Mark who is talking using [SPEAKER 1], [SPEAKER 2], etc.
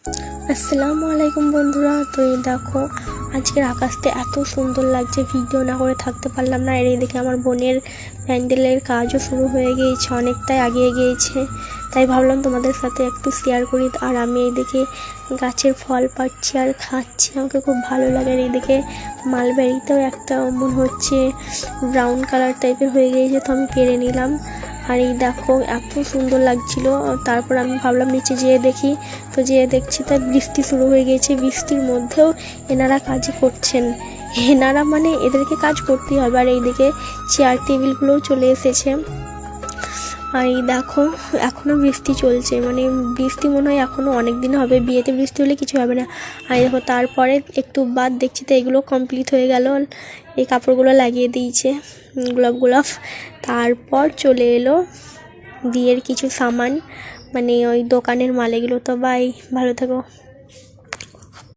[SPEAKER 1] আসসালামু আলাইকুম বন্ধুরা। তো এই দেখো আজকের আকাশটা এত সুন্দর লাগছে, ভিডিও না করে থাকতে পারলাম না। এর এদিকে আমার বোনের প্যান্ডেলের কাজও শুরু হয়ে গিয়েছে, অনেকটাই এগিয়ে গিয়েছে, তাই ভাবলাম তোমাদের সাথে একটু শেয়ার করি। আর আমি এইদিকে গাছের ফল পাচ্ছি আর খাচ্ছি, আমাকে খুব ভালো লাগে। আর এইদিকে মালবেরিতেও একটা মনে হচ্ছে ব্রাউন কালার টাইপের হয়ে গিয়েছে, তো আমি পেরে নিলাম। আর এই দেখো এত সুন্দর লাগছিল। তারপর আমি ভাবলাম নিচে যেয়ে দেখি, তো যেয়ে দেখছি তার বৃষ্টি শুরু হয়ে গিয়েছে। বৃষ্টির মধ্যেও এনারা কাজ করছেন, এনারা মানে এদেরকে কাজ করতেই হবে। আর এইদিকে চেয়ার টেবিলগুলোও চলে এসেছে। আর এই দেখো এখনও বৃষ্টি চলছে, মানে বৃষ্টি মনে হয় এখনও অনেক দিন হবে, বিয়েতে বৃষ্টি হলে কিছু হবে না। আর দেখো তারপরে একটু বাদ দেখছি তো এগুলো কমপ্লিট হয়ে গেল, এই কাপড়গুলো লাগিয়ে দিয়েছে গোলাপ। তারপর চলে এলো বিয়ের কিছু সামান, মানে ওই দোকানের মাল। এগুলো তো বাই, ভালো থাকো।